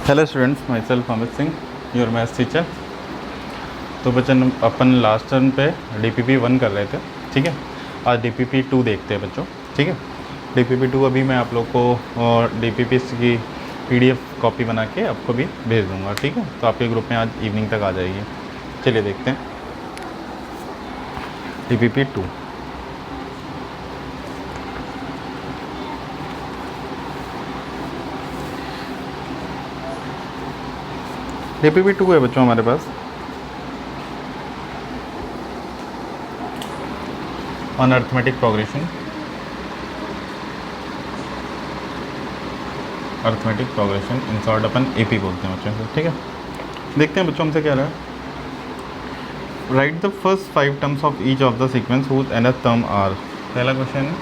Hello students, my self Amit Singh, your maths teacher. तो बच्चन अपन last term पे DPP 1 कर रहे थे, ठीक है। आज DPP 2 देखते हैं बच्चों, ठीक है। DPP 2 अभी मैं आप लोग को और DPP की PDF कॉपी बना के आपको भी भेज दूंगा, ठीक है। तो आपके ग्रुप में आज इवनिंग तक आ जाएगी। चलिए देखते हैं DPP 2। DPP 2 है बच्चों हमारे pass on arithmetic progression, arithmetic progression in short upon AP बोलते हैं बच्चों से, ठीक है। देखते हैं बच्चों हमसे क्या रहा है। Write the first 5 terms of each of the sequence whose nth term are. पहला क्वेश्चन है,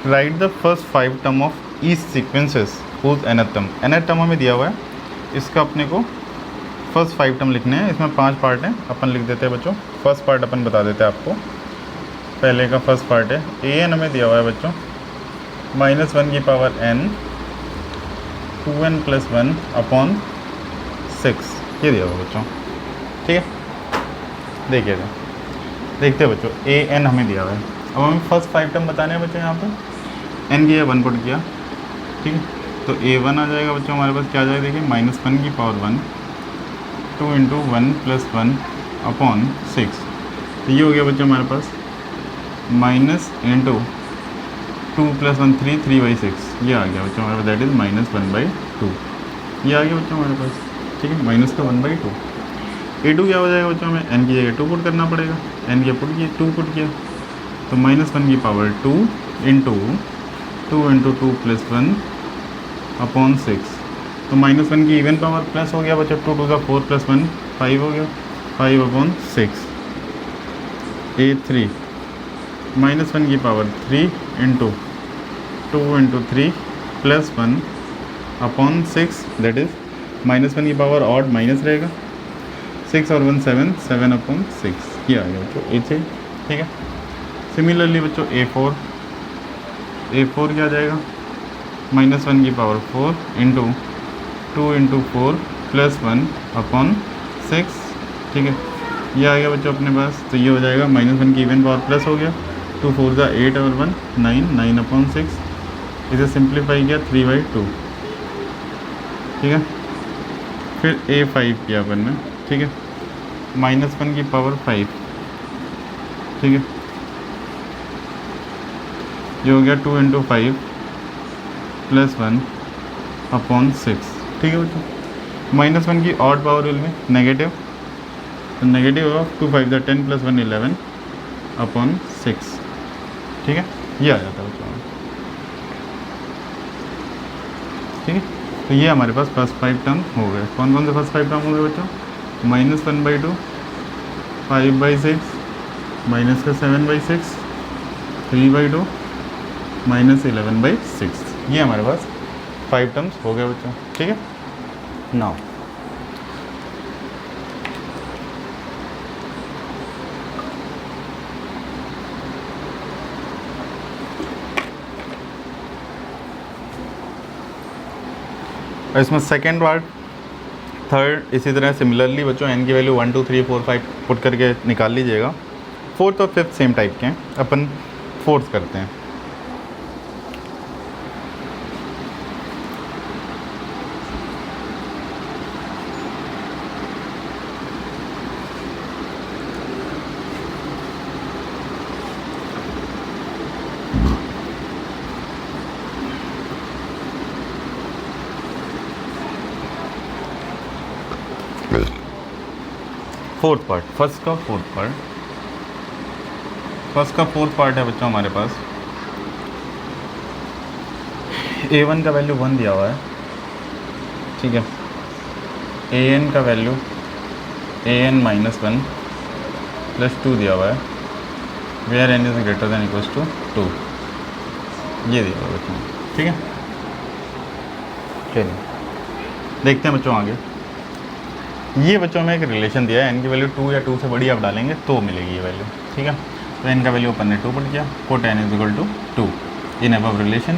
write the first 5 term of each sequences whose nth term. nth term हमें दिया हुआ है, इसका अपने को फर्स्ट 5 टर्म लिखने हैं। इसमें 5 पार्ट हैं, अपन लिख देते हैं बच्चों। फर्स्ट पार्ट अपन बता देते हैं आपको। पहले का फर्स्ट पार्ट है an हमें दिया हुआ है बच्चों -1 की पावर n 2n + 1 अपॉन 6, ये दिया हुआ बच्चों, ठीक है। देखिए देखते हैं बच्चों, an हमें दिया हुआ है। अब हमें फर्स्ट 5 टर्म बताने हैं बच्चों। यहाँ पे n किया 1 पुट किया, ठीक है। तो a1 आ जाएगा बच्चों हमारे पास, क्या आ जाएगा देखिए -1 की पावर 1 2 × 1 + 1 अपॉन 6। तो ये हो गया बच्चों हमारे पास माइनस इंटू 2 + 1 3 3/6, ये आ गया बच्चों हमारे पास, दैट इज़ -1/2। ये आ गया बच्चों हमारे पास, ठीक है। माइनस का 1/2। a2 क्या हो जाएगा बच्चों, हमें n की जगह 2 पुट करना पड़ेगा। n की पुट किया 2 पुट किया, तो -1 की पावर 2 इंटू 2 × 2 + 1 अपॉन 6। तो -1 की इवन पावर प्लस हो गया बच्चों, 2 × 4 + 1 5 हो गया, 5/6। a3 -1 की power 3 into 2 × 3 + 1 upon 6, that is -1 की पावर ऑड माइनस रहेगा, 6 और 1 7 7/6, ये आ गया बच्चों a3, ठीक है। सिमिलरली बच्चों a4 क्या आ जाएगा -1 की पावर 4 इंटू 2 × 4 + 1 अपॉन 6, ठीक है। ये आ गया बच्चों अपने पास। तो ये हो जाएगा -1 की इवन पावर प्लस हो गया, 2 4 × 8 और 1 9 9/6। इसे सिंप्लीफाई किया 3/2, ठीक है। फिर a5 किया अपन ने, ठीक है, -1 की पावर 5, ठीक है। ये हो गया 2 × 5 + 1 अपॉन 6, ठीक है बच्चों। -1 की ऑड पावर विल में नेगेटिव, तो नेगेटिव ऑफ 2 5 10 + 1 11 अपॉन 6, ठीक है। ये आ जाता है बच्चों, ठीक है। तो ये हमारे पास फर्स्ट 5 टर्म हो गए। कौन कौन से फर्स्ट 5 टर्म हो गए बच्चों, -1/2 5/6 -7/6 3/2 -11/6, ये हमारे पास 5 टर्म्स हो गए बच्चों, ठीक है। नाउ इसमें सेकेंड पार्ट, थर्ड इसी तरह सिमिलरली बच्चों n की वैल्यू 1 2 3 4 5 पुट करके निकाल लीजिएगा। फोर्थ और फिफ्थ सेम टाइप के हैं, अपन फोर्थ करते हैं। फोर्थ पार्ट, फर्स्ट का फोर्थ पार्ट है बच्चों हमारे पास। a1 का वैल्यू 1 दिया हुआ है, ठीक है। an का वैल्यू an -1 + 2 दिया हुआ है, वेयर n > 2, ये दिया हुआ है बच्चों, ठीक है। चलिए देखते हैं बच्चों आगे। ये बच्चों में एक रिलेशन दिया है, n की वैल्यू 2 या 2 से बड़ी आप डालेंगे तो मिलेगी ये वैल्यू, ठीक है। तो n का वैल्यू अपन ने 2 पुट किया, put n = 2 in above relation.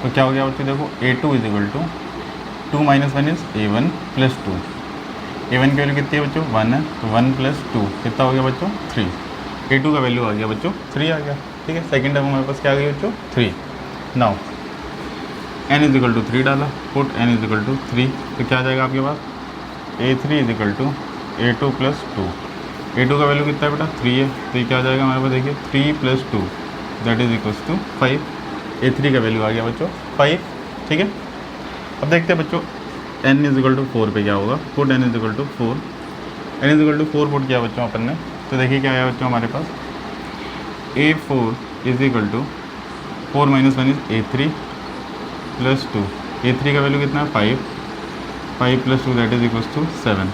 तो क्या हो गया बच्चों, देखो a2 = 2 minus 1 is A1 plus 2। A1 की वैल्यू कितनी है बच्चों 1 है, तो 1 प्लस 2 कितना हो गया बच्चों 3। A2 का वैल्यू आ गया बच्चों 3 आ गया। ठीक है, सेकेंड टर्म हमारे पास क्या आ गई बच्चों 3। Now n is equal to 3 डाला, put n is equal to 3, तो क्या आ जाएगा आपके पास A3 is equal to A2 plus 2। A2 का वैल्यू कितना है बेटा 3 है, तो ये क्या आ जाएगा हमारे पास देखिए 3 plus 2 that is equals to 5। A3 का वैल्यू आ गया बच्चों 5। ठीक है, अब देखते हैं बच्चों n इज इक्वल टू 4 पे क्या होगा, put n is equal to 4। n is equal to 4 put किया बच्चों अपन ने, तो देखिए क्या आया बच्चों हमारे पास A4 is equal to 4 minus 1 is A3 plus 2। A3 का वैल्यू कितना है 5, 5 plus 2 that is equals to 7।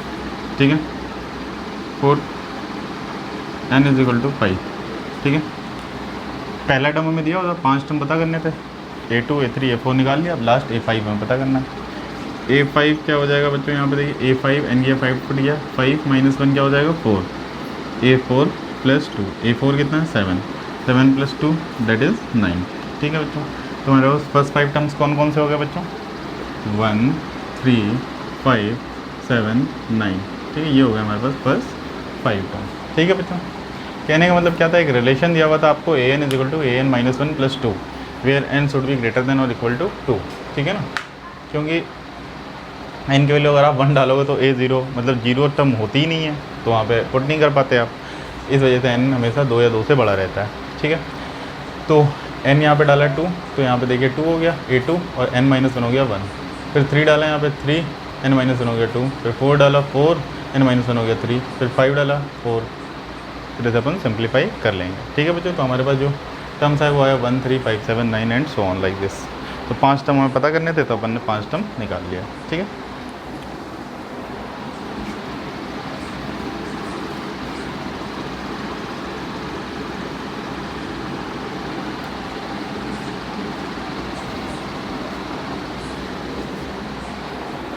ठीक है, put n is equal to 5। ठीक है, पहला टर्म हमें दिया होता 5 टर्म पता करने थे, A2 A3 A4 निकाल लिया, अब लास्ट A5 हमें पता करना है। A5 क्या हो जाएगा बच्चों, यहाँ पे देखिए A5 n गया 5 पुट गया, 5 माइनस 1 क्या हो जाएगा 4, A4 प्लस 2, A4 कितना है 7, 7 प्लस 2 दैट इज़ 9। ठीक है बच्चों, तो हमारे पास फर्स्ट 5 टर्म्स कौन कौन से हो गए बच्चों 1 3 5 7 9। ठीक है, ये हो गया हमारे पास फर्स्ट 5 टर्म्स। ठीक है बच्चों, कहने का मतलब क्या था, एक रिलेशन दिया हुआ था आपको an is equal to an minus 1 plus 2 where n should be greater than और इक्वल टू 2। ठीक है ना, क्योंकि n की वैल्यू अगर आप 1 डालोगे तो A0 मतलब 0 टर्म होती ही नहीं है, तो वहाँ पे पुट नहीं कर पाते आप, इस वजह से n हमेशा 2 या 2 से बड़ा रहता है। ठीक है, तो n यहाँ पे डाला 2, तो यहाँ पे देखिए 2 हो गया A2 और n माइनस 1 हो गया 1, फिर 3 डाला यहाँ पे 3, n माइनस 1 हो गया 2, फिर 4 डाला 4, n माइनस 1 हो गया 3, फिर 5 डाला 4, फिर इसे अपन सिंप्लीफाई कर लेंगे। ठीक है बच्चों, तो हमारे पास जो टर्म्स है वो आया 1 3 5 7 9 and so on like this. तो 5 टर्म हमें पता करने थे, तो अपन ने 5 टर्म निकाल लिया। ठीक है,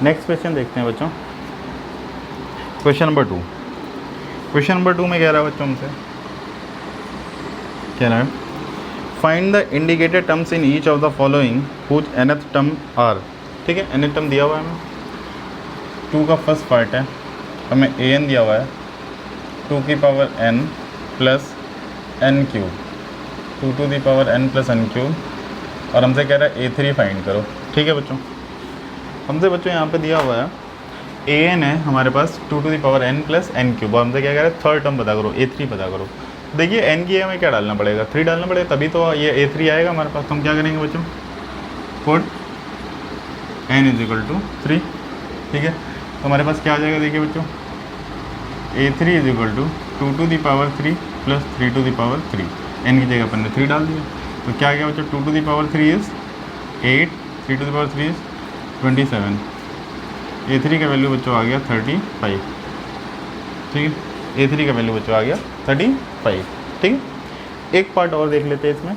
नेक्स्ट क्वेश्चन देखते हैं बच्चों, क्वेश्चन नंबर 2। क्वेश्चन नंबर 2 में कह रहा है बच्चों हमसे, कह रहा है find the indicated terms in each of the following whose nth term are. ठीक है, nth टर्म दिया हुआ है हमें 2 का फर्स्ट पार्ट है, हमें an दिया हुआ है 2 की power n plus n cube, 2 to the power n plus n cube, और हमसे कह रहा है A3 फाइंड करो। ठीक है बच्चों, हमसे बच्चों यहाँ पे दिया हुआ है an है हमारे पास 2 to the power n plus n cube, और हमसे क्या कह रहा है थर्ड टर्म पता करो A3 पता करो। देखिए n की हमें क्या डालना पड़ेगा 3 डालना पड़ेगा, तभी तो ये A3 आएगा हमारे पास। तो हम क्या करेंगे बच्चों, put n is equal to 3। ठीक है, तो हमारे पास क्या आ जाएगा देखिए बच्चों A3 is equal to 2 to the power 3 plus 3 to the power 3, n की जगह अपन ने 3 डाल दिया, तो क्या आ गया बच्चों 2 to the power 3 is 8, 3 to the power 3 is 27। A3 का वैल्यू बच्चों आ गया 35। ठीक है, A3 का वैल्यू बच्चों आ गया 35। ठीक है, एक पार्ट और देख लेते हैं इसमें,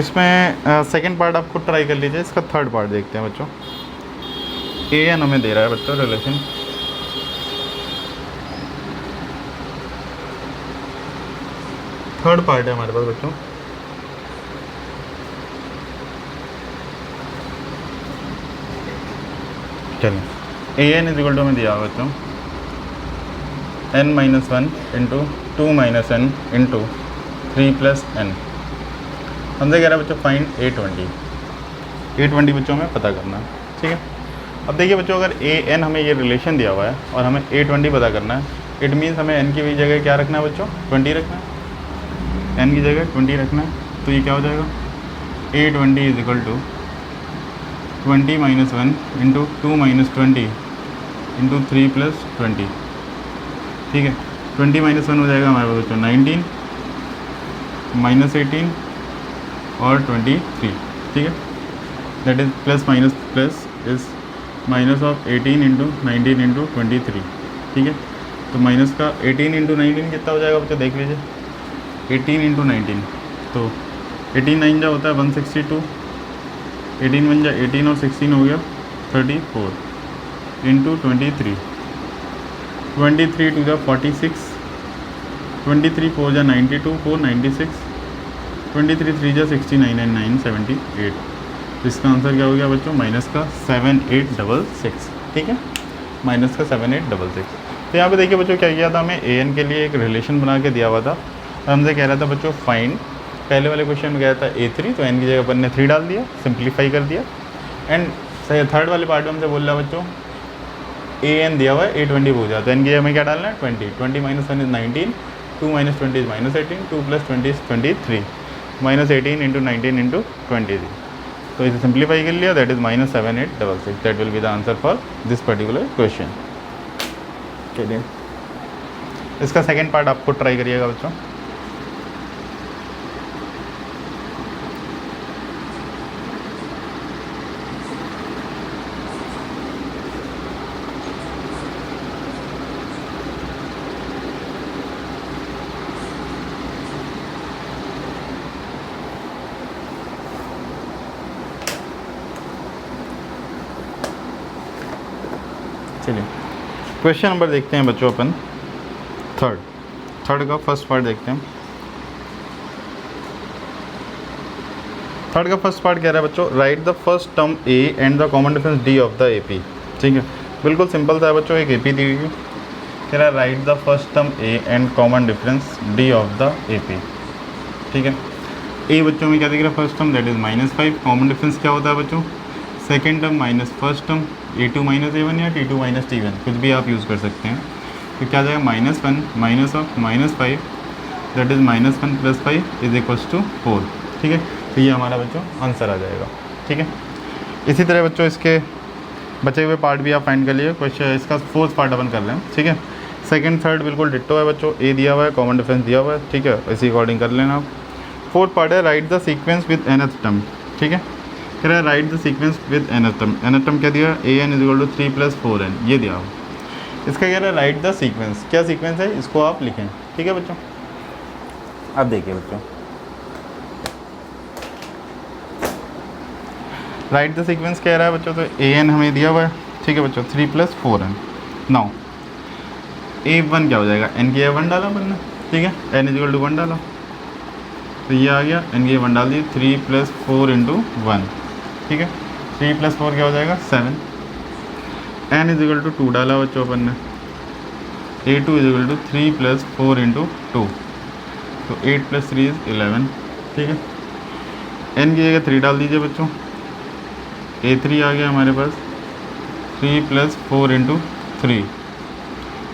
इसमें सेकंड पार्ट आपको ट्राई कर लीजिए, इसका थर्ड पार्ट देखते हैं बच्चों। an हमें दे रहा है बच्चों रिलेशन, थर्ड पार्ट है हमारे पास बच्चों। चलिए an इज इक्वल टू हमें दिया हुआ बच्चों n minus 1 into 2 minus n into 3 plus n। हमसे कह रहा है बच्चों फाइंड A20 बच्चों हमें पता करना है। ठीक है, अब देखिए बच्चों अगर an हमें ये रिलेशन दिया हुआ है और हमें A20 पता करना है, इट मीन्स हमें n की जगह क्या रखना है बच्चों 20 रखना है, n की जगह 20 रखना है। तो ये क्या हो जाएगा A20 is equal to 20 minus 1 into 2 minus 20 into 3 plus 20। ठीक है, 20 माइनस 1 हो जाएगा हमारे पास बच्चों 19 माइनस 18 और 23। ठीक है, that is plus minus plus is minus of 18 into 19 into 23। ठीक है, तो माइनस का 18 इंटू 19 कितना हो जाएगा बच्चों देख लीजिए, 18 इंटू 19, तो 18 9 जा होता है 162, 18 बन जाए 18 और 16 हो गया 34 इंटू 23, 23 टू जा 46, 23 4 जा 92, 4 96, 23 3 जा 69 एंड 9 78। इसका आंसर क्या हो गया बच्चों, माइनस का 7866, ठीक है, माइनस का 7866। तो यहाँ पे देखिए बच्चों क्या किया था, हमें ए एन के लिए एक रिलेशन बना के दिया हुआ था और हमसे कह रहा था बच्चों फाइंड, पहले वाले क्वेश्चन में गया था A3, तो एन की जगह अपन ने 3 डाल दिया, सिंप्लीफाई कर दिया। एंड सही थर्ड वाले पार्ट में हमसे बोल रहा है बच्चों ए एन दिया हुआ है A20 हो जाता है, एन की जगह हमें क्या डालना है 20, 20 minus 1 is 19, 2 minus 20 is minus 18, 2 plus 20 is 23, minus 18 into 19 into 23, तो इसे सिंप्लीफाई कर लिया, that is minus 7866, that will be the answer for this particular question. चलिए इसका सेकेंड पार्ट आपको ट्राई करिएगा बच्चों। चलिए क्वेश्चन नंबर देखते हैं बच्चों अपन थर्ड का फर्स्ट पार्ट देखते हैं। थर्ड का फर्स्ट पार्ट कह रहा है बच्चों right the first term A and the common difference D of the A P. ठीक है, बिल्कुल सिंपल था बच्चों, एक ए पी दी हुई है, कह रहा है write the first term A and common difference D of the A P. ठीक है, ए बच्चों में क्या दिख रहा है, first term that is -5, common difference क्या होता है बच्चों, second term minus first term, A2 minus A1 या T2 माइनस T1 कुछ भी आप यूज़ कर सकते हैं। तो क्या आ जाएगा -1 minus of -5 that is -1 + 5 is equals to 4। ठीक है, तो ये हमारा बच्चों आंसर आ जाएगा। ठीक है, इसी तरह बच्चों इसके बचे हुए पार्ट भी आप फाइंड कर लिए। क्वेश्चन इसका फोर्थ पार्ट अपन कर रहे हैं। ठीक है, सेकंड थर्ड बिल्कुल डिट्टो है बच्चों, ए दिया हुआ है, कॉमन डिफरेंस दिया हुआ है। ठीक है, इसी अकॉर्डिंग कर लेना आप। फोर्थ पार्ट है write the sequence with nth term. ठीक है, कह रहा है write the sequence with nth term. nth term क्या दिया, an = 3 + 4n, ये दिया हुआ। इसका कह रहा है राइट द सीक्वेंस, क्या सीक्वेंस है इसको आप लिखें। ठीक है बच्चों, अब देखिए बच्चों राइट द सीक्वेंस कह रहा है बच्चों, तो an हमें दिया हुआ है। ठीक है बच्चों, 3 + 4n। नाउ a1 क्या हो जाएगा, n की 1 डाला अपन ने। ठीक है, n = 1 डाला, तो ये आ गया, n की 1 डाल दी, 3 + 4 × 1। ठीक है, 3 + 4 क्या हो जाएगा 7। n = 2 डाला बच्चों अपन ने, a2 = 3 + 4 × 2, तो 8 + 3 = 11। ठीक है, n की जगह 3 डाल दीजिए बच्चों, a3 आ गया हमारे पास 3 + 4 × 3,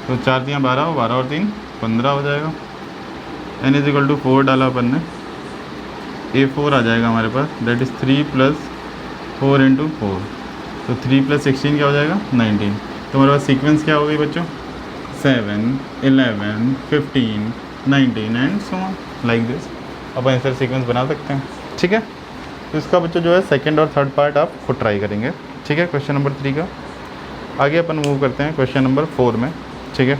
तो 4 × 12, 12 और 3 15 हो जाएगा। n = 4 डाला अपन ने, a4 आ जाएगा हमारे पास, दैट इज़ 3 + 4 × 4, तो 3 + 16 क्या हो जाएगा 19। तो हमारे पास सीक्वेंस क्या हो गई बच्चों, 7 11 15 19 and so on like this. अपन ऐसे सीक्वेंस बना सकते हैं। ठीक है, तो इसका बच्चों जो है सेकंड और थर्ड पार्ट आप खुद ट्राई करेंगे। ठीक है, क्वेश्चन नंबर 3 का। आगे अपन मूव करते हैं क्वेश्चन नंबर 4 में। ठीक है,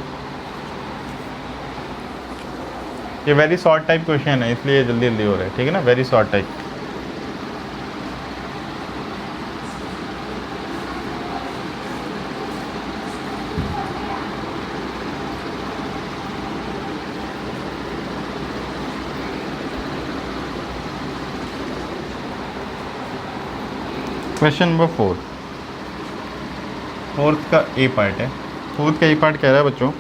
ये वेरी शॉर्ट टाइप क्वेश्चन है, इसलिए जल्दी जल्दी हो रहा है। ठीक है ना, very short type. Question number 4, fourth का ए पार्ट है। फोर्थ का ए पार्ट कह रहा है बच्चों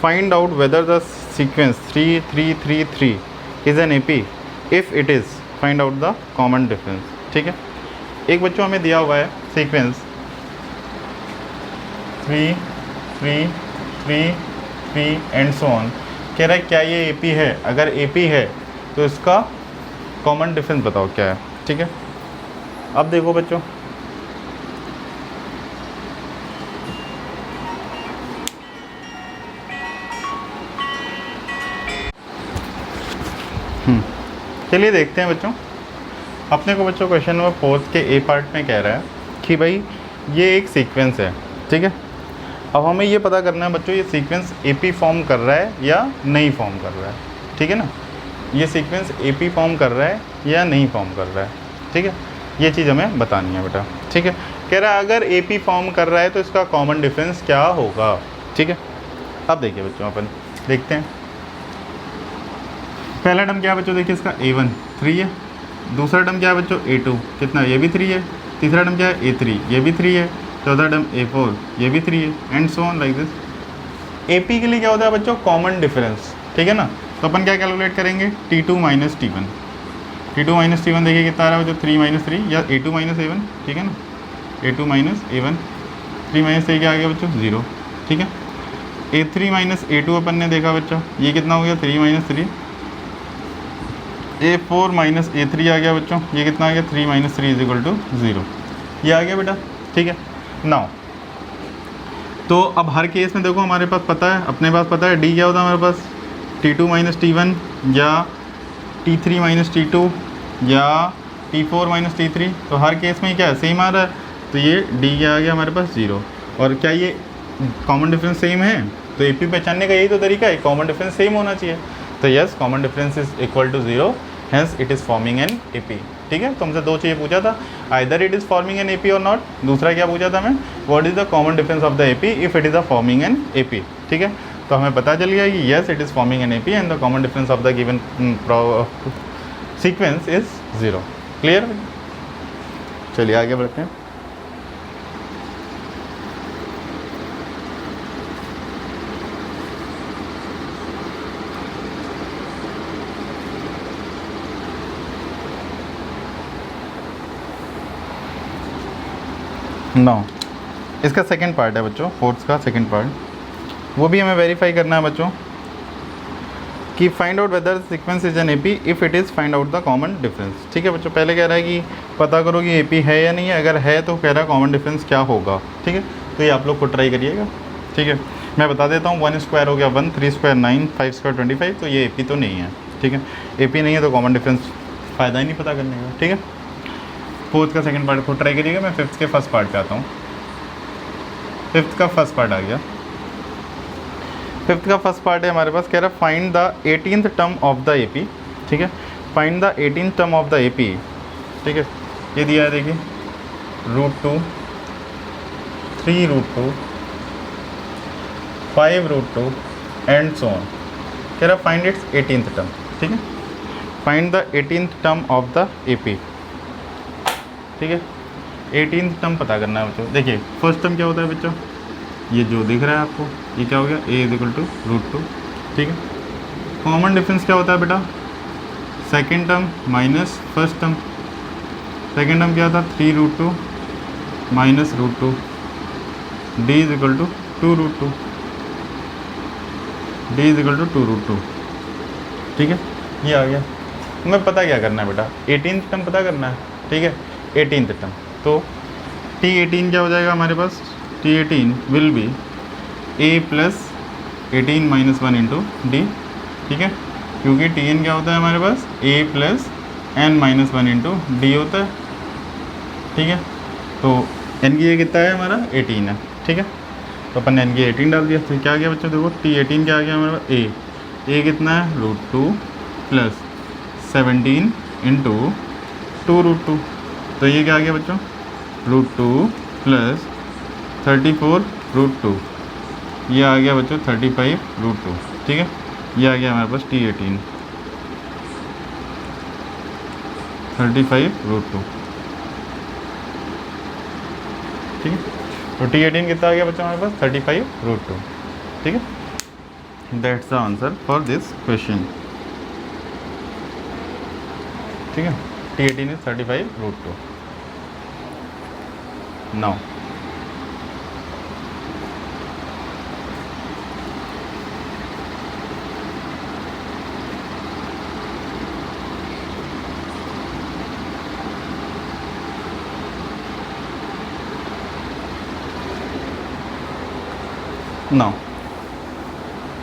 find out whether the sequence 3 3 3 3 is an AP, if it is find out the common difference. ठीक है, एक बच्चों हमें दिया हुआ है सीक्वेंस 3 3 3 3 एंड सो ऑन। कह रहा है क्या ये AP है, अगर AP है तो इसका कॉमन डिफरेंस बताओ क्या है। ठीक है, अब देखो बच्चों चलिए देखते हैं बच्चों। अपने को बच्चों क्वेश्चन नंबर 4 के ए पार्ट में कह रहा है कि भाई ये एक सीक्वेंस है। ठीक है, अब हमें ये पता करना है बच्चों ये सीक्वेंस AP फॉर्म कर रहा है या नहीं फॉर्म कर रहा है। ठीक है ना, ये सीक्वेंस AP फॉर्म कर रहा है या नहीं फॉर्म कर रहा है। ठीक है, ये चीज़ हमें बतानी है बेटा। ठीक है, कह रहा है अगर AP फॉर्म कर रहा है तो इसका कॉमन डिफरेंस क्या होगा। ठीक है, अब देखिए बच्चों अपन देखते हैं। पहला टर्म क्या है बच्चों, देखिए इसका A1 3 है, दूसरा टर्म क्या है बच्चों A2, कितना, ये भी 3 है। तीसरा टर्म क्या है A3, ये भी 3 है। चौथा टर्म A4, ये भी 3 है, and so on like this. AP के लिए क्या होता है बच्चों, कॉमन डिफरेंस, ठीक है ना। तो अपन क्या कैलकुलेट करेंगे, T2 minus T1। T2 minus T1 देखिए कितना आ रहा है बच्चों, 3 माइनस 3 या A2 माइनस A1, ठीक है ना। A2 माइनस A1, 3 माइनस 3 क्या आ गया बच्चों, 0, ठीक है। A3 माइनस A2 अपन ने देखा बच्चों, ये कितना हो गया, 3 माइनस 3। A4 माइनस A3 आ गया बच्चों, ये कितना आ गया, 3 माइनस 3 इज इक्वल टू 0, ये आ गया बेटा, ठीक है। नाउ तो अब हर केस में देखो हमारे पास पता है, अपने पास पता है D क्या होता है हमारे पास, T2 माइनस T1 या T3 माइनस T2 या T4 माइनस T3, तो हर केस में क्या है, सेम आ रहा है। तो ये D क्या आ गया हमारे पास, 0। और क्या ये कॉमन डिफरेंस सेम है, तो AP पहचानने का यही तो तरीका है, कॉमन डिफरेंस सेम होना चाहिए। तो yes, common difference is equal to 0, hence it is forming an AP, ठीक है। तो हमसे दो चीज़ें पूछा था, either it is forming an AP और नॉट। दूसरा क्या पूछा था मैं, what is the common difference of the AP if it is a forming an AP, ठीक है। तो हमें पता चल गया कि yes it is forming an AP and the common difference of the given sequence is 0। Clear, चलिए आगे बढ़ते हैं। नौ इसका सेकंड पार्ट है बच्चों, फोर्थ का सेकंड पार्ट, वो भी हमें वेरीफाई करना है बच्चों कि find out whether sequence is an AP if it is find out the common difference, ठीक है बच्चों। पहले कह रहा है कि पता करो कि AP है या नहीं है, अगर है तो कह रहा है कॉमन डिफरेंस क्या होगा, ठीक है। तो ये आप लोग को ट्राई करिएगा, ठीक है। मैं बता देता हूँ, 1 स्क्वायर हो गया 1, 3 स्क्वायर 9, 5 स्क्वायर 25, तो ये AP तो नहीं है, ठीक है। AP नहीं है तो कॉमन डिफरेंस फ़ायदा ही नहीं पता करने का, ठीक है। फोर्थ का सेकंड पार्ट खुद ट्राई करिएगा। मैं फिफ्थ के फर्स्ट पार्ट पे आता हूँ। फिफ्थ का फर्स्ट पार्ट आ गया। फिफ्थ का फर्स्ट पार्ट है हमारे पास, कह रहा है find the 18th term of the AP, ठीक है। Find the 18th term of the AP, ठीक है। ये दिया है देखिए, √2, 3√2, 5√2 एंड सो ऑन। कह रहा फाइंड इट्स 18th टर्म, ठीक है। Find the 18th term of the AP, ठीक है। 18th टर्म पता करना है बच्चों। देखिए फर्स्ट टर्म क्या होता है बच्चों, ये जो दिख रहा है आपको, ये क्या हो गया, A इज इक्वल टू √2, ठीक है। कॉमन डिफरेंस क्या होता है बेटा, second term minus first term. Second term क्या था, 3√2 minus √2, D is equal to 2√2, D is equal to 2√2, ठीक है। ये आ गया। हमें पता क्या करना है बेटा, 18th टर्म पता करना है, ठीक है। 18th टर्म, तो T18 क्या हो जाएगा हमारे पास, T18 will be A plus 18 minus 1 into D, ठीक है। क्योंकि Tn क्या होता है हमारे पास, A plus n minus 1 into D होता है, ठीक है। तो n की ये कितना है हमारा, 18 है, ठीक है। तो अपन ने n की 18 डाल दिया, तो क्या आ गया बच्चों, देखो T18 क्या आ गया हमारे पास, A कितना है, √2 प्लस 17 इंटू 2√2, तो ये क्या आ गया बच्चों, √2 प्लस 34√2, ये आ गया बच्चों 35√2, ठीक है। ये आ गया हमारे पास T18 35√2, ठीक है। तो T18 कितना आ गया बच्चों हमारे पास, 35√2, ठीक है। That's the answer for this question, ठीक है। T18 is 35√2। नाउ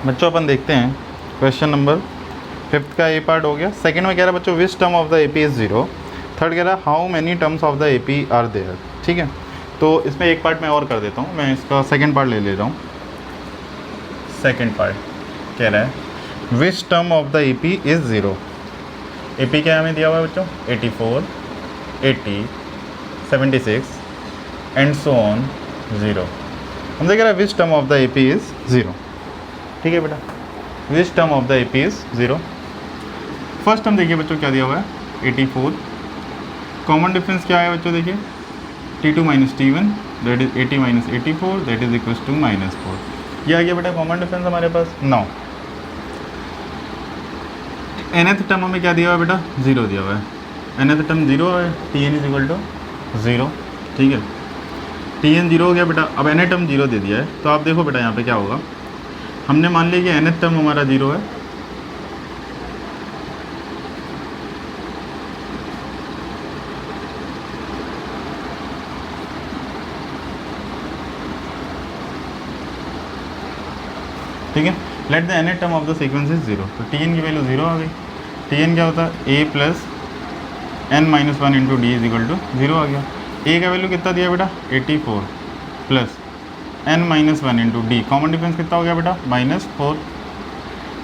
बच्चों अपन देखते हैं क्वेश्चन नंबर फिफ्थ का ए पार्ट हो गया। सेकंड में कह रहा है बच्चों which term of the AP is 0। Third कह रहा है how many terms of the AP are there, ठीक है। तो इसमें एक पार्ट मैं और कर देता हूँ, मैं इसका सेकंड पार्ट ले रहा हूँ। सेकंड पार्ट कह रहा है विच term of the AP is 0। AP क्या हमें दिया हुआ है बच्चों, 84, 80, 76 एंड सो ऑन 0। हम देख रहे हैं विच term of the AP is 0, ठीक है बेटा। विच term of the AP is 0। First term देखिए बच्चों क्या दिया हुआ है, 84, कॉमन डिफरेंस क्या है बच्चों, देखिए T2 minus T1 that is 80 minus 84 that is equals to -4। ये आ गया बेटा कॉमन डिफरेंस हमारे पास। नाउ nth टर्म हमें क्या दिया हुआ है बेटा, 0 दिया हुआ है। nth टर्म 0 है, Tn इज इक्वल टू 0, ठीक है। Tn 0 हो गया बेटा। अब nth टर्म 0 दे दिया है, तो आप देखो बेटा यहाँ पे क्या होगा। हमने मान लिया कि nth टर्म हमारा 0 है, ठीक है। Late the nth term of the sequence is 0, तो Tn की वैल्यू 0 आ गई। Tn क्या होता है, a plus n minus 1 into D is equal to 0 आ गया। a का वैल्यू कितना दिया बेटा, 84 plus n minus 1 into D, common difference कितना हो गया बेटा, -4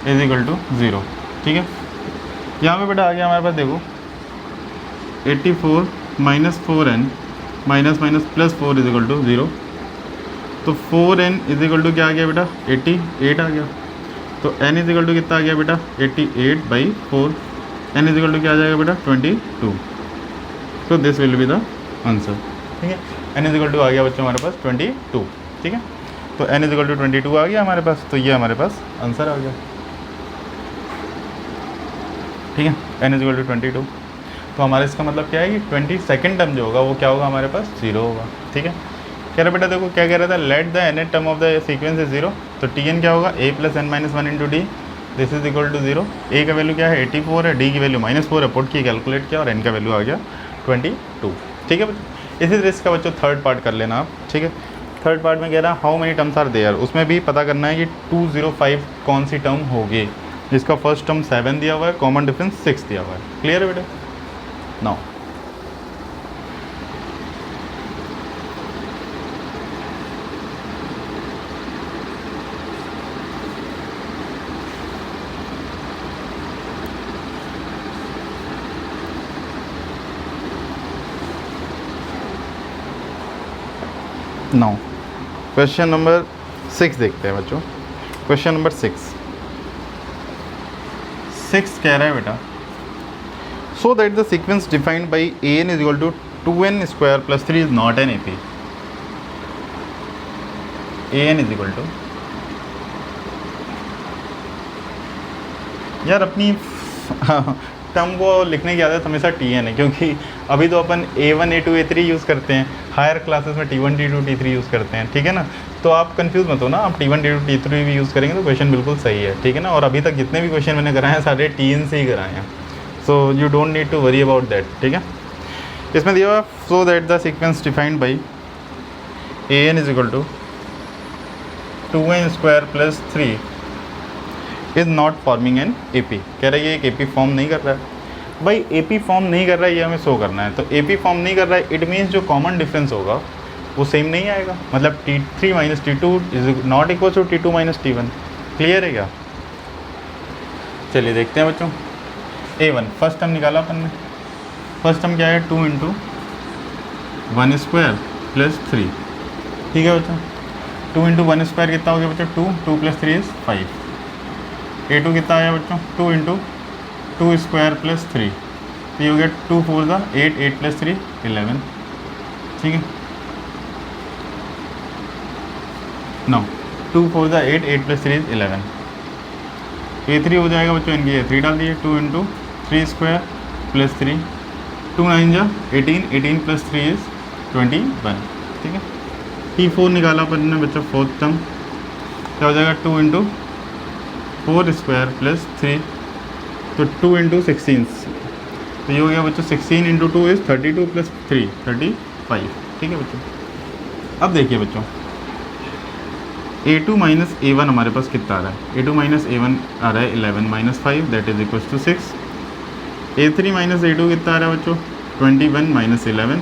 इज इक्वल टू 0, ठीक है। यहाँ पे बेटा आ गया हमारे पास, देखो 84 minus 4n minus minus plus 4 is equal to 0, तो 4n इज इक्वल टू क्या आ गया बेटा, 88 आ गया। तो n इज इक्वल टू कितना आ गया बेटा, 88/4, n इज इक्वल टू क्या आ जाएगा बेटा, 22। तो this will be the answer, ठीक है। n इज इक्वल टू आ गया बच्चों हमारे पास 22, ठीक है। तो n इज इक्वल टू 22 आ गया हमारे पास, तो ये हमारे पास आंसर आ गया, ठीक है। n इज इक्वल टू 22, तो हमारा इसका मतलब क्या है कि 22nd टर्म जो होगा वो क्या होगा हमारे पास, 0 होगा, ठीक है। कह रहा बेटा देखो क्या कह रहा था, let the nth term of the sequence is 0, तो Tn क्या होगा, a plus n minus 1 into D, this is equal to 0। a का वैल्यू क्या है, 84 है, d की वैल्यू -4 है, पुट की कैलकुलेट किया और n का वैल्यू आ गया 22, ठीक है बच्चों। इसी तरह इसका बच्चों थर्ड पार्ट कर लेना आप, ठीक है। थर्ड पार्ट में कह रहा है how many terms are there, उसमें भी पता करना है कि 205 कौन सी टर्म होगी, जिसका फर्स्ट टर्म 7 दिया हुआ है, कॉमन डिफरेंस 6 दिया हुआ है। क्लियर है बेटा। नाउ नाउ क्वेश्चन नंबर 6 देखते हैं बच्चों। क्वेश्चन नंबर 6 कह रहा है बेटा, so that the sequence defined by an is equal to 2n square plus 3 is not an AP। an is equal to, यार अपनी टर्म को लिखने की आदत हमेशा Tn है, क्योंकि अभी तो अपन A1 A2 A3 यूज़ करते हैं, हायर क्लासेस में T1 T2 T3 यूज़ करते हैं, ठीक है ना। तो आप कंफ्यूज मत हो ना, आप T1 T2 T3 भी यूज़ करेंगे तो क्वेश्चन बिल्कुल सही है, ठीक है ना। और अभी तक जितने भी क्वेश्चन मैंने कराए हैं सारे Tn से ही कराए हैं, so you don't need to worry about that, ठीक है। इसमें दिया हुआ so that the sequence defined by an is equal to 2n square plus 3 is not forming an AP। कह रहा है ये एक AP फॉर्म नहीं कर रहा है। भाई AP फॉर्म नहीं कर रहा है, ये हमें शो करना है। तो AP फॉर्म नहीं कर रहा है, इट मीन्स जो कॉमन डिफरेंस होगा वो सेम नहीं आएगा, मतलब T3 minus T2 is not equal to T2 minus T1। Clear है क्या। चलिए देखते हैं बच्चों। A1 फर्स्ट टर्म निकाला अपन ने, फर्स्ट टर्म क्या है, 2 इंटू 1 स्क्वायर प्लस 3, ठीक है बच्चों। 2 इंटू 1 स्क्वायर कितना हो गया बच्चों, 2 प्लस 3 इज़ 5। A2 कितना आया बच्चों, 2 इंटू 2 स्क्वायर प्लस 3, तो ये हो गया 2 4 ज़ा 8, 8 प्लस 3 11, ठीक है। नो 2 4 ज़ा 8, 8 प्लस 3 11। A3 हो जाएगा बच्चों, इनकी A3 डाल दिए, 2 इंटू 3 स्क्वायर प्लस 3, 2 9 ज़ा 18, 18 प्लस 3 इज़ 21, ठीक है। T4 निकाला अपन ने बच्चों, फोर्थ टर्म क्या हो जाएगा, 2 इंटू 4 स्क्वायर प्लस 3, तो 2 इंटू 16, तो ये हो गया बच्चों 16 इंटू 2 इज़ 32 प्लस 3 35, ठीक है बच्चों। अब देखिए बच्चों, A2 माइनस A1 हमारे पास कितना आ रहा है, A2 माइनस A1 आ रहा है 11 minus 5 that is equal to 6। A3 minus A2 कितना आ रहा है बच्चों, 21 minus 11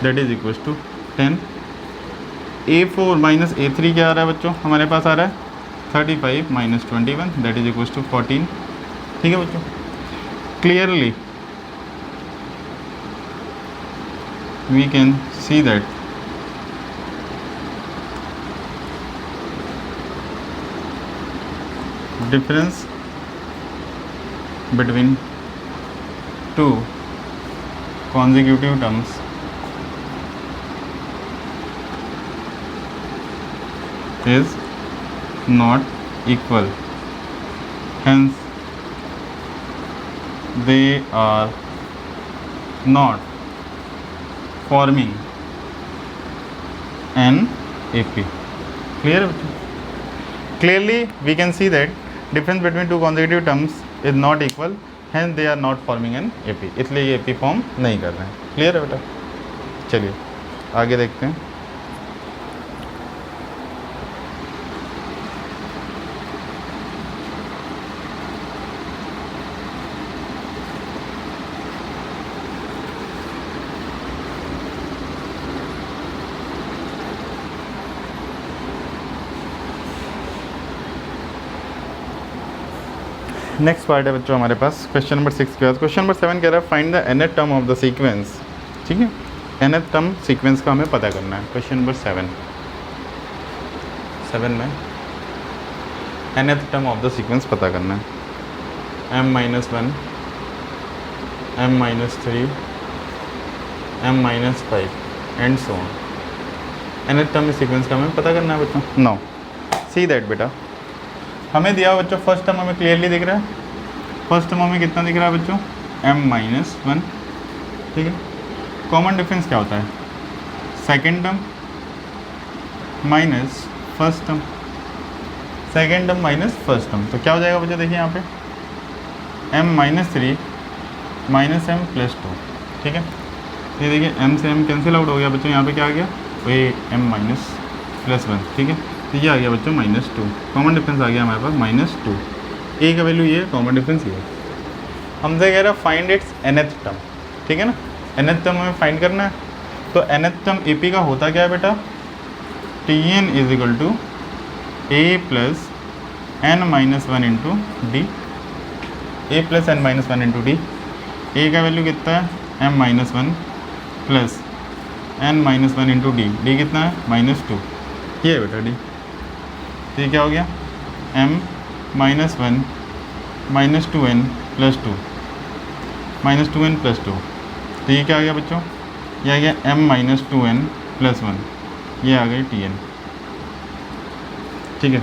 that is equal to 10। A4 minus A3 क्या आ रहा है बच्चों, हमारे पास आ रहा है 35 minus 21 that is equal to 14, ठीक है बच्चों। Clearly we can see that difference between two consecutive terms is not equal, hence they are not forming an AP. Clear? Clearly we can see that difference between two consecutive terms is not equal, hence they are not forming an AP. इसलिए ये AP form नहीं कर रहे हैं. Clear है बेटा? चलिए आगे देखते हैं. नेक्स्ट पार्ट है बच्चों हमारे पास क्वेश्चन नंबर 6 के बाद. क्वेश्चन नंबर 7 कह रहा है find the nth term of the sequence. ठीक है, nth टर्म सीक्वेंस का हमें पता करना है. क्वेश्चन नंबर 7 में nth term of the sequence पता करना है. m-1, m-3, m-5 and so on. nth term sequence का हमें पता करना है बच्चों. नाउ सी दैट बेटा, हमें दिया बच्चों फर्स्ट टर्म हमें क्लियरली दिख रहा है. फर्स्ट टर्म हमें कितना दिख रहा है बच्चों? m-1. ठीक है, कॉमन डिफरेंस क्या होता है? Second term minus first term, second term minus first term. तो क्या हो जाएगा बच्चों? देखिए यहाँ पे m-3 माइनस m+2. ठीक है, ये देखिए m से m कैंसिल आउट हो गया बच्चों. यहाँ पे क्या आ गया? वही m-+1. ठीक है, तो ये आ गया बच्चों -2. कॉमन डिफरेंस आ गया हमारे पास -2. ए का वैल्यू ये है, कॉमन डिफरेंस ये है. हमसे कह रहा है फाइंड इट्स nth टर्म. ठीक है ना, nth टर्म हमें फाइंड करना है. तो nth टर्म AP का होता क्या है बेटा? Tn is equal to a plus n-1 into D. a plus n-1 into D. A का वैल्यू कितना है? m-1 plus n-1 into D. D कितना है? -2. ये है बेटा डी. तो ये क्या हो गया? m-1 -2n plus 2 -2n plus 2. तो ये क्या आ गया बच्चों? ये आ गया m-2n प्लस 1. ये आ गई Tn. ठीक है,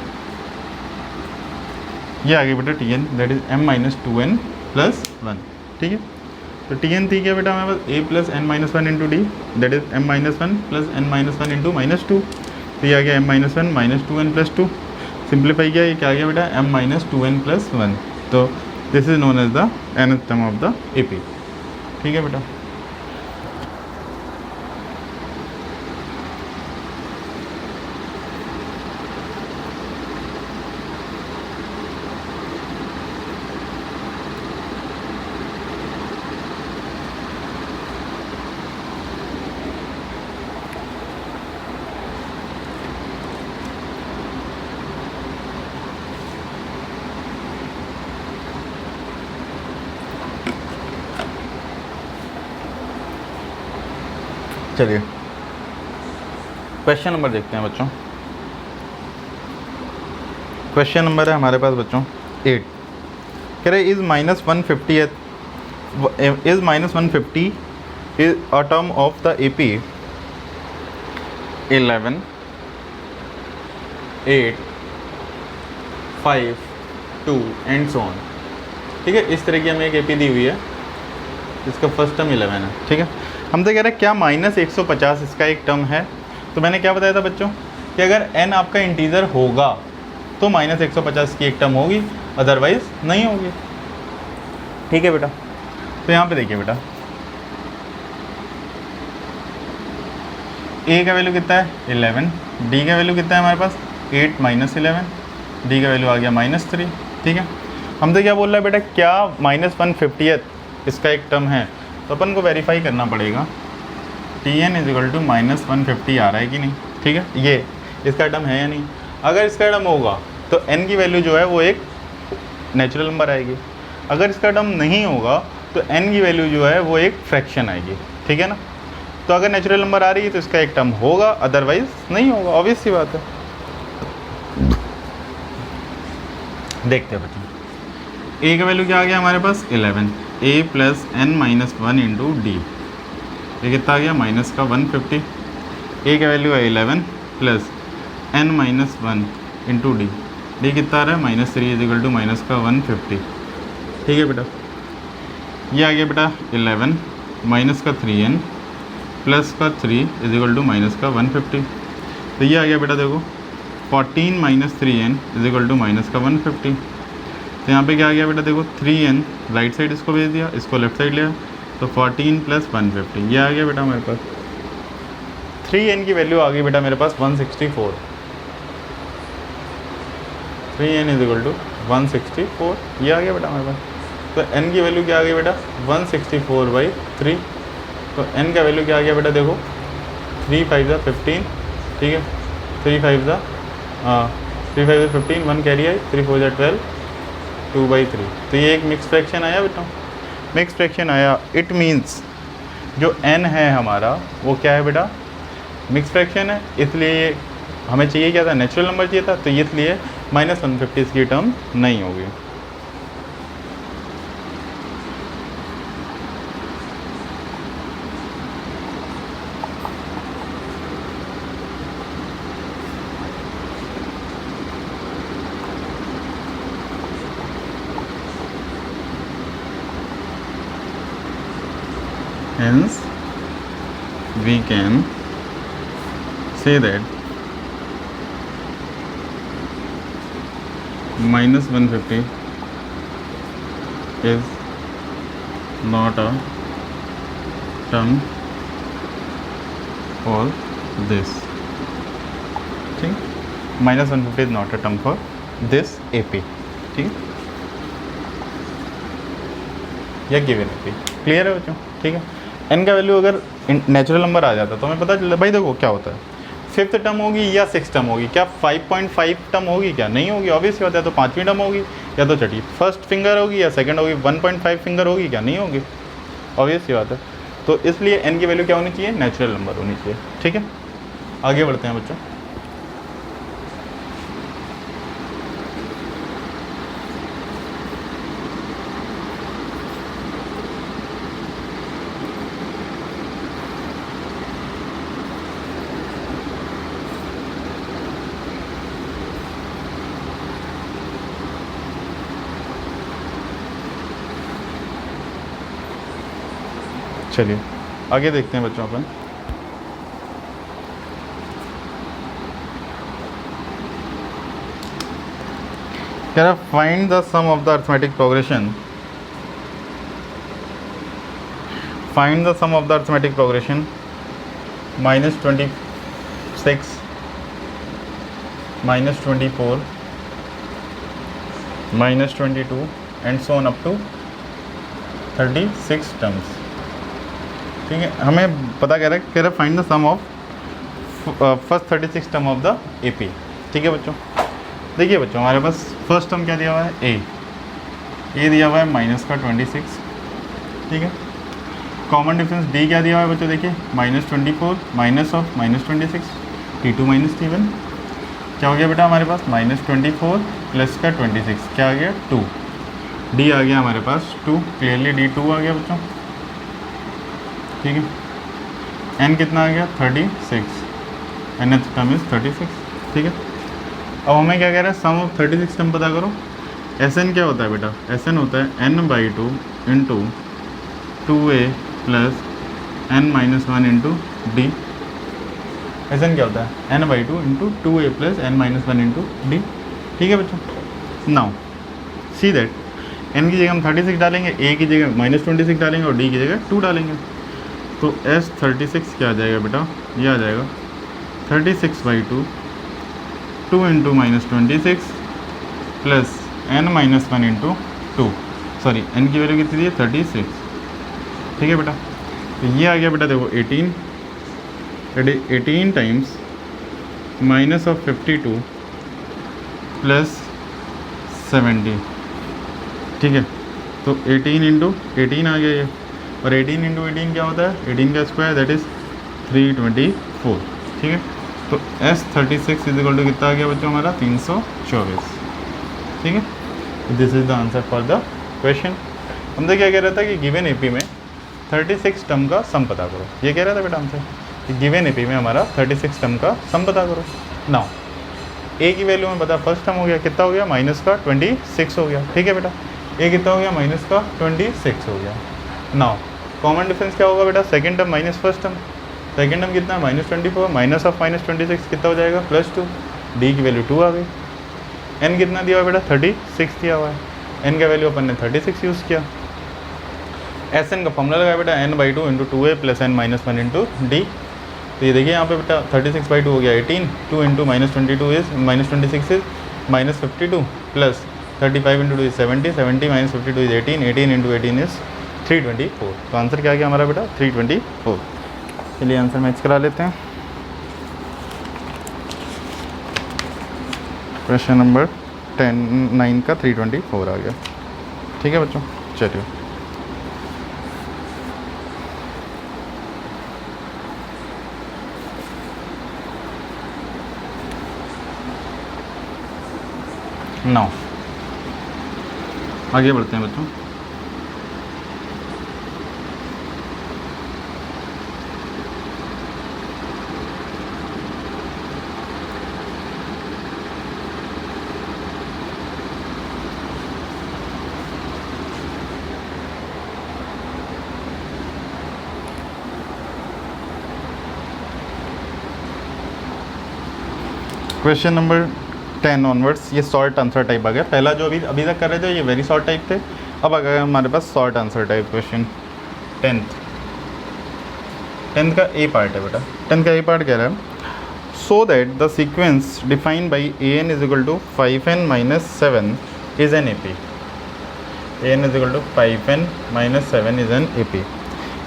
ये आ गई बेटा Tn, that is m-2n plus 1. ठीक है, तो Tn थी क्या बेटा हमारे पास? a plus n-1 into D, that is m-1 plus n-1 into -2. तो ये आ गया m-1 -2n प्लस 2. सिंप्लीफाई किया, ये क्या आ गया बेटा? m-2n plus 1. तो this is known as the nth term of the AP. ठीक है बेटा, चलिए क्वेश्चन नंबर देखते हैं बच्चों. क्वेश्चन नंबर है हमारे पास बच्चों 8. कह रहे is -150 is -150 is a term of the AP 11, 8, 5, 2 and so on. ठीक है, इस तरह की हमें एक AP दी हुई है जिसका फर्स्ट टर्म 11 है. ठीक है, हमसे कह रहे हैं क्या -150 इसका एक टर्म है. तो मैंने क्या बताया था बच्चों कि अगर n आपका इंटीजर होगा तो -150 की एक टर्म होगी, अदरवाइज नहीं होगी. ठीक है बेटा, तो यहाँ पे देखिए बेटा a का वैल्यू कितना है? 11. d का वैल्यू कितना है हमारे पास? 8 - 11. d का वैल्यू आ गया -3. ठीक है, हमसे क्या बोल रहा है बेटा? क्या -150 इसका एक टर्म है? तो अपन को वेरीफाई करना पड़ेगा Tn इज इक्वल टू -150 आ रहा है कि नहीं. ठीक है, ये इसका टर्म है या नहीं. अगर इसका टर्म होगा तो n की वैल्यू जो है वो एक नेचुरल नंबर आएगी. अगर इसका टर्म नहीं होगा तो n की वैल्यू जो है वो एक फ्रैक्शन आएगी. ठीक है ना, तो अगर नेचुरल नंबर आ रही है तो इसका एक टर्म होगा, अदरवाइज नहीं होगा. ऑब्वियस सी बात है. देखते हैं बच्चों, a का वैल्यू क्या आ गया हमारे पास? 11. a plus n-1 into D. ये कितना आ गया माइनस का 150, ए का वैल्यू है 11 plus n minus 1 into D, D कितना आ रहा है -3 इज इक्वल टू माइनस का 150। ठीक है बेटा, ये आ गया बेटा 11 माइनस का 3n प्लस का 3 इज इक्वल टू माइनस का 150। तो ये आ गया बेटा देखो 14 minus 3n is equal to minus का 150। तो यहाँ पे क्या आ गया बेटा देखो 3n राइट साइड इसको भेज दिया, इसको लेफ्ट साइड लिया, तो 14 प्लस 150 ये आ गया बेटा हमारे पास। 3n की वैल्यू आ गई बेटा मेरे पास 164। 3n इज इक्वल टू 164 ये आ गया बेटा हमारे पास। तो n की वैल्यू क्या आ गई बेटा 164/3। तो n का वैल्यू क्या आ गया बेटा देखो 3 5 15, ठीक है 3 5 15, 1 कैरी आई, 3 4 12, 2/3। तो ये एक मिक्स फ्रैक्शन आया बेटा, मिक्स फ्रैक्शन आया। इट मीन्स जो n है हमारा वो क्या है बेटा मिक्स फ्रैक्शन है, इसलिए हमें चाहिए क्या था नेचुरल नंबर चाहिए था, तो इसलिए -150 इसकी टर्म नहीं होगी। Hence we can say that -150 is not a term for this, ठीक, -150 is not a term for this AP, ठीक है, या गिवन AP। क्लियर है बच्चों, ठीक है। n का वैल्यू अगर नेचुरल नंबर आ जाता तो हमें पता चलता भाई देखो क्या होता है, फिफ्थ टर्म होगी या सिक्स टर्म होगी, क्या 5.5 टर्म होगी, क्या नहीं होगी, ऑब्वियस बात है, तो पाँचवीं टर्म होगी या तो छठी फर्स्ट फिंगर होगी या सेकंड होगी, 1.5 फिंगर होगी, क्या नहीं होगी, ऑब्वियस सी बात है। तो इसलिए n की वैल्यू क्या होनी चाहिए नेचुरल नंबर होनी चाहिए, ठीक है। आगे बढ़ते हैं बच्चों। चलिए आगे देखते हैं बच्चों अपन। कह रहा find the sum of the arithmetic progression, find the sum of the arithmetic progression -26 -24 -22 and so on up to 36 terms, ठीक है। हमें पता कह रहा है find the sum of first 36 term of the AP, ठीक है बच्चों। देखिए बच्चों हमारे पास फर्स्ट टर्म क्या दिया हुआ है ए दिया हुआ है -26, ठीक है। कॉमन डिफरेंस D क्या दिया हुआ है बच्चों, देखिए -24 माइनस ऑफ -26 T2 - T1 क्या हो गया बेटा हमारे पास -24 प्लस का 26 क्या आ गया 2, D आ गया हमारे पास 2, क्लियरली D2 आ गया बच्चों, ठीक है। n कितना आ गया 36, nth टर्म इज 36, ठीक है। अब हमें क्या कह रहा है सम ऑफ 36 टर्म पता करो। Sn क्या होता है बेटा, Sn होता है n/2 into 2a plus n-1 into D. Sn क्या होता है n/2 into 2a plus n-1 into D, ठीक है बच्चों। नाउ सी दैट n की जगह हम 36 डालेंगे, a की जगह -26 डालेंगे और d की जगह 2 डालेंगे, तो S36 क्या आ जाएगा बेटा, ये आ जाएगा 36/2 2 into -26 plus n-1 into 2, sorry n की वैल्यू कितनी है 36, ठीक है बेटा। तो ये आ गया बेटा देखो 18 टाइम्स -52 प्लस 70, ठीक है। तो 18 इंटू 18 आ गया ये, और 18 इंटू 18 क्या होता है 18 का स्क्वायर दैट इज़ 324, ठीक है। तो S36 इज इक्वल टू कितना आ गया बच्चों हमारा 324, ठीक है। This is the answer for the question. हमने क्या कह रहा था कि गिवन AP में 36 टर्म का सम पता करो, ये कह रहा था बेटा हमसे कि गिवन एपी में हमारा 36 टर्म का सम पता करो। नाउ ए की वैल्यू में बता, फर्स्ट टर्म हो गया कितना हो गया माइनस का 26 हो गया, ठीक है बेटा। ए कितना हो गया माइनस का 26 हो गया। नाउ कॉमन डिफरेंस क्या होगा बेटा, second term minus first term, second term कितना -24 माइनस ऑफ -26 कितना हो जाएगा +2, डी की वैल्यू 2 आ गई। एन कितना दिया हुआ बेटा 36 दिया हुआ है, एन का वैल्यू अपन ने 36 यूज़ किया। एस एन का फॉर्मूला लगाया बेटा n/2 × 2a + n - 1 × d। तो ये देखिए यहाँ पे बेटा 36/2 हो गया 18, 2 × -22 is -26 is -52 plus 35 × 2 is 70, 70 - 52 is 18, 18 × 18 is 324। तो आंसर क्या आ गया हमारा बेटा 324। चलिए आंसर मैच करा लेते हैं। क्वेश्चन नंबर 9 का 324 आ गया, ठीक है बच्चों। चलिए नाउ आगे बढ़ते हैं बच्चों। क्वेश्चन नंबर 10 ऑनवर्ड्स ये शॉर्ट आंसर टाइप आ गया। पहला जो अभी तक कर रहे थे ये वेरी शॉर्ट टाइप थे, अब आ गया हमारे पास short answer type question. 10th का ए पार्ट है बेटा। 10th का ए पार्ट कह रहा है सो that the sequence defined by an = 5n - 7 is an AP। an = 5n - 7 is an AP।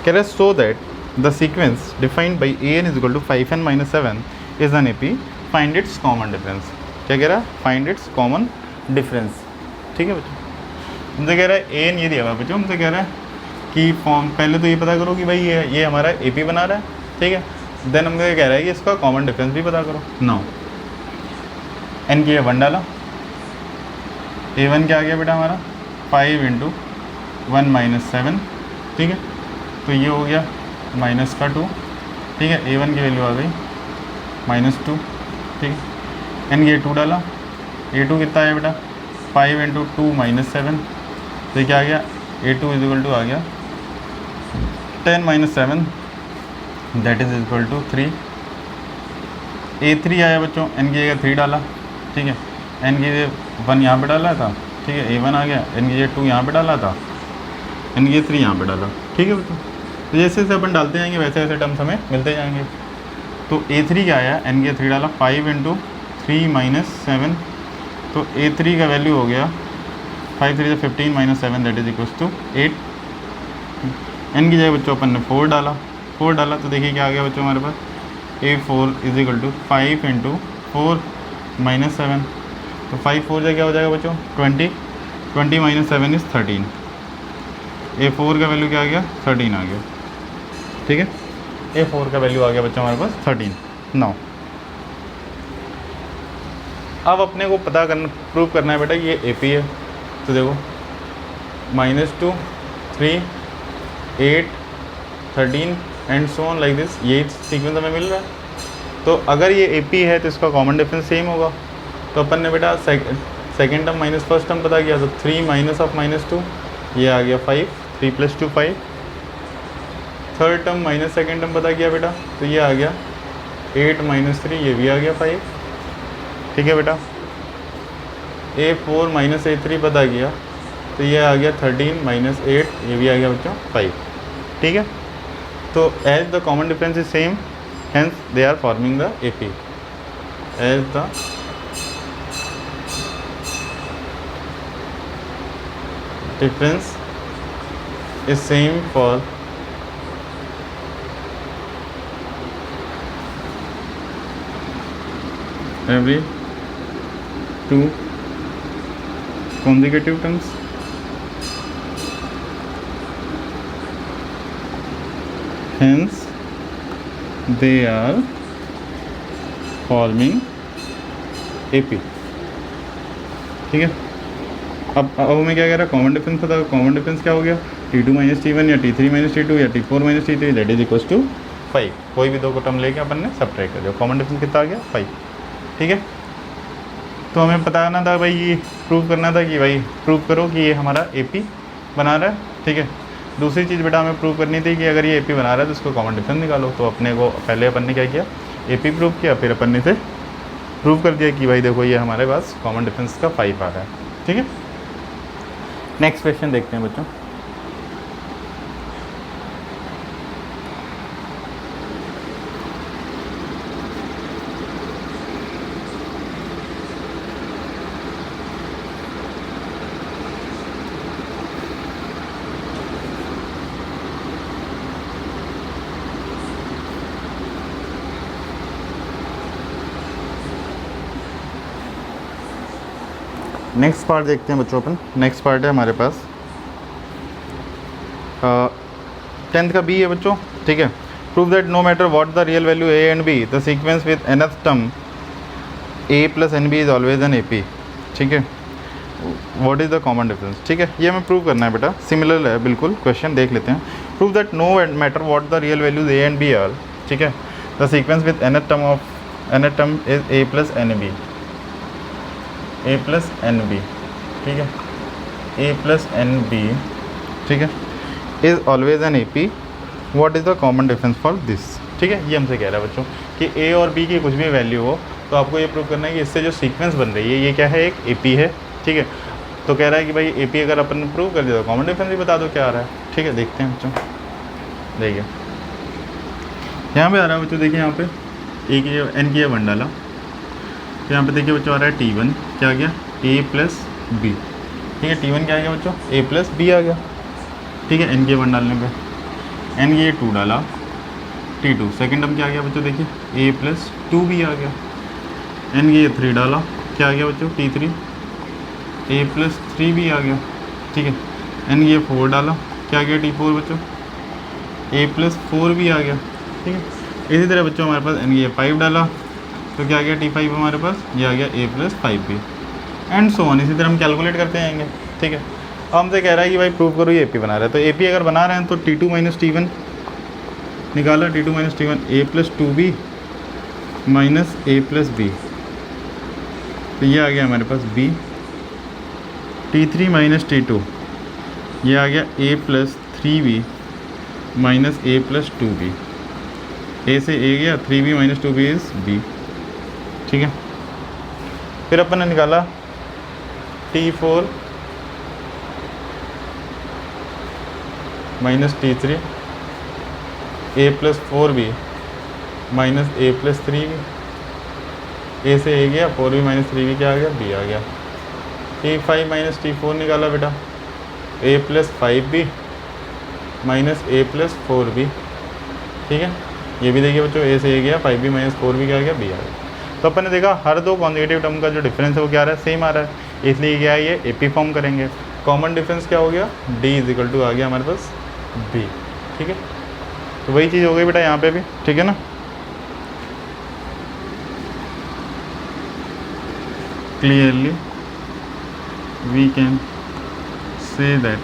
कह रहा है सो that the sequence defined by an = 5n - 7 is an AP, find its common difference. क्या कह रहा है फाइंड इट्स कॉमन डिफरेंस, ठीक है बच्चों। हमसे कह रहा है एन ये दिया हुआ बच्चों, हमसे कह रहा है कि फॉर्म पहले तो ये पता करो कि भाई ये हमारा AP बना रहा है, ठीक है। देन हमसे कह रहा है कि इसका कॉमन डिफरेंस भी पता करो। नाउ एन की 1 डाला, A1 क्या आ गया बेटा हमारा 5 × 1 - 7, ठीक है। तो ये हो गया -2, ठीक है। A1 की वैल्यू आ गई -2, ठीक है। एन की 2 डाला, A2 कितना है बेटा 5 × 2 - 7, तो ये क्या आ गया A2 = आ गया 10 - 7 that is equal to 3। A3 आया बच्चों, एन की जगह 3 डाला, ठीक है। एन की 1 यहाँ पे डाला था, ठीक है। A1 आ गया, एन की जगह 2 यहाँ पे डाला था, एन की 3 यहाँ पे डाला, ठीक है बच्चों। तो जैसे जैसे अपन डालते जाएंगे वैसे वैसे टर्म्स हमें मिलते जाएंगे। तो A3 क्या आया, एन की 3 डाला 5 × 3 - 7, तो A3 का वैल्यू हो गया 5 × 3 = 15 - 7 that is equal to 8। N की जगह बच्चों अपन ने 4 डाला, तो देखिए क्या आ गया बच्चों हमारे पास A4 = 5 × 4 - 7, तो 5 4 से क्या हो जाएगा बच्चों 20, 20 - 7 इज़ 13। A4 का वैल्यू क्या आ गया 13 आ गया, ठीक है। A4 का वैल्यू आ गया बच्चों हमारे पास 13। नाउ अब अपने को पता करना प्रूव करना है बेटा ये AP है। तो देखो -2 3 8 13 and so on like this, ये सीक्वेंस हमें मिल रहा है। तो अगर ये AP है तो इसका कॉमन डिफरेंस सेम होगा। तो अपन ने बेटा second term minus first term पता किया, तो 3 - 2 ये आ गया 5, 3 + 2 5। Third term minus second term पता किया बेटा, तो ये आ गया 8 - 3 ये भी आ गया 5, ठीक है बेटा। A4 - A3 पता किया, तो ये आ गया 13 - 8 ये भी आ गया बच्चों 5, ठीक है। तो as the common difference is same hence they are forming the AP। As the difference is same for every 2 consecutive terms, hence they are forming AP, ठीक है। अब हमें क्या कह रहा है कॉमन डिफरेंस पता, कॉमन डिफरेंस क्या हो गया T2 माइनस T1 या T3 माइनस T2 या T4 minus T3 that is equals to 5। कोई भी दो को टर्म लेके अपन ने सब्ट्रैक्ट कर दिया, कॉमन डिफरेंस कितना आ गया 5। ठीक है, तो हमें बताना था भाई, ये प्रूव करना था कि भाई प्रूव करो कि ये हमारा AP बना रहा है। ठीक है, दूसरी चीज़ बेटा हमें प्रूव करनी थी कि अगर ये AP बना रहा है तो इसको कॉमन डिफरेंस निकालो। तो अपने को पहले अपन ने क्या किया, AP प्रूव किया, फिर अपन ने से प्रूव कर दिया कि भाई देखो ये हमारे पास कॉमन डिफरेंस का 5 आ रहा है। ठीक है, नेक्स्ट क्वेश्चन देखते हैं बच्चों। नेक्स्ट पार्ट देखते हैं बच्चों अपन। नेक्स्ट पार्ट है हमारे पास 10th का बी है बच्चों। ठीक है, prove that no matter what the real value a and b the sequence with nth term a plus n b is always an AP। ठीक है, what is the common difference. ठीक है, ये हमें प्रूव करना है बेटा, सिमिलर है बिल्कुल, क्वेश्चन देख लेते हैं। Prove that no matter what the real values a and b are. ठीक है, the sequence with nth term is a plus n b, a plus n b. ठीक है, a प्लस एन बी, ठीक है, is always an AP। What is the common difference for this. ठीक है, ये हमसे कह रहा है बच्चों कि a और b की कुछ भी वैल्यू हो तो आपको ये प्रूव करना है कि इससे जो सीक्वेंस बन रही है ये क्या है, एक AP है। ठीक है, तो कह रहा है कि भाई AP अगर अपन ने प्रूव कर दिया तो कॉमन डिफरेंस भी बता दो क्या आ रहा है। ठीक है, देखते हैं बच्चों। देखिए यहाँ पे आ रहा है बच्चों, देखिए यहाँ पे a की n की 1 डाला, तो यहाँ पे देखिए बच्चों आ रहा है T1 क्या आ गया, a प्लस बी। ठीक है, T1 क्या आ गया बच्चों, a प्लस बी आ गया। ठीक है, n के 1 डालने पे n ये 2 डाला, T2 सेकेंड टर्म क्या आ गया बच्चों, देखिए a प्लस 2b आ गया। n ये 3 डाला, क्या आ गया बच्चों, T3 a प्लस 3b आ गया। ठीक है, n ये 4 डाला, क्या आ गया T4 बच्चों, a प्लस 4b आ गया। ठीक है, इसी तरह बच्चों हमारे पास n ये 5 डाला, तो क्या आ गया T5 हमारे पास, ये आ गया a plus 5b and so on. इसी तरह हम कैलकुलेट करते जाएंगे। ठीक है, अब हमसे कह रहा है कि भाई प्रूव करो ये AP बना रहा है, तो AP अगर बना रहे हैं तो T2 माइनस T1 निकाला, T2 minus T1 a plus 2b minus a plus b, तो ये आ गया हमारे पास b। T3 माइनस T2 ये आ गया a plus 3b minus a plus 2b, a से a गया, 3b minus 2b is b। ठीक है, फिर अपन ने निकाला T4 minus T3 a plus 4b minus a plus 3b, a से a गया, 4b माइनस 3b क्या आ गया, b आ गया। T5 माइनस T4 निकाला बेटा, a plus 5b minus a plus 4b। ठीक है, ये भी देखिए बच्चों, a से a गया, 5b माइनस 4b क्या आ गया, b आ गया। तो अपन ने देखा हर दो कॉन्जिक्यूटिव टर्म का जो डिफरेंस है वो क्या आ रहा है, सेम आ रहा है, इसलिए क्या है ये AP फॉर्म करेंगे। कॉमन डिफरेंस क्या हो गया, D इज इक्वल टू आ गया हमारे पास B। ठीक है, तो वही चीज़ हो गई बेटा यहाँ पे भी। ठीक है ना, clearly we can say that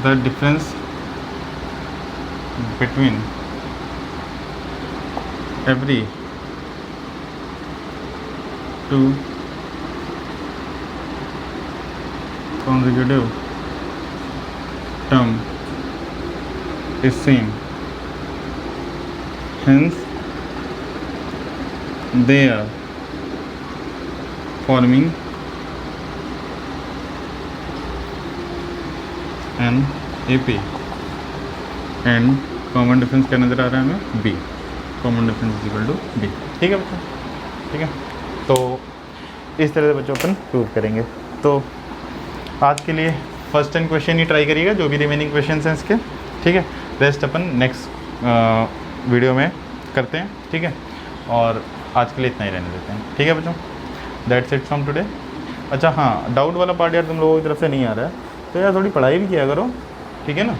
the difference between every two consecutive term is same, hence they are forming an AP and common difference क्या नज़र आ रहा है हमें, B। Common difference is equal to B। ठीक है बच्चों, ठीक है, तो इस तरह से बच्चों अपन प्रूव करेंगे। तो आज के लिए फर्स्ट 10 क्वेश्चन ही ट्राई करिएगा, जो भी रिमेनिंग क्वेश्चन हैं इसके। ठीक है, रेस्ट अपन नेक्स्ट वीडियो में करते हैं। ठीक है, और आज के लिए इतना ही रहने देते हैं। ठीक है बच्चों, दैट्स इट फ्रॉम टुडे। अच्छा हाँ, डाउट वाला पार्ट यार तुम लोगों की तरफ से नहीं आ रहा है, तो यार थोड़ी पढ़ाई भी किया करो। ठीक है ना,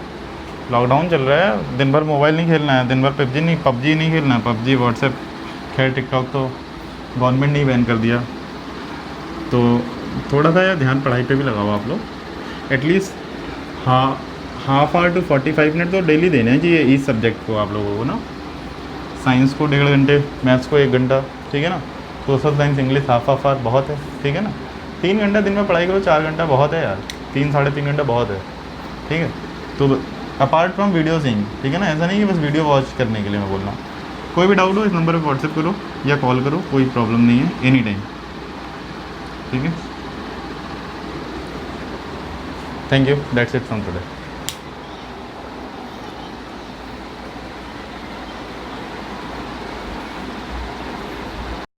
लॉकडाउन चल रहा है, दिन भर मोबाइल नहीं खेलना है, दिन भर पबजी नहीं खेलना है। पबजी, व्हाट्सएप, खैर टिकटॉक तो गवर्नमेंट ने ही बैन कर दिया, तो थोड़ा सा यार ध्यान पढ़ाई पे भी लगाओ आप लोग। एटलीस्ट हाँ, हाफ आवर टू 45 मिनट तो डेली देने हैं चाहिए इस सब्जेक्ट को आप लोगों को ना। साइंस को 1.5 घंटे, मैथ्स को 1 घंटा, ठीक है ना। Social science English half hour बहुत है, ठीक है ना। 3 घंटा दिन में पढ़ाई करो, 4 घंटा बहुत है यार, 3-3.5 घंटा बहुत है, ठीक है। तो अपार्ट फ्रॉम वीडियो सीइंग, ठीक है ना, ऐसा नहीं कि बस वीडियो वॉच करने के लिए मैं बोल रहा हूँ। कोई भी डाउट हो इस नंबर पर व्हाट्सएप करो या कॉल करो, कोई प्रॉब्लम नहीं है, एनी टाइम, ठीक है। Thank you, that's it from today.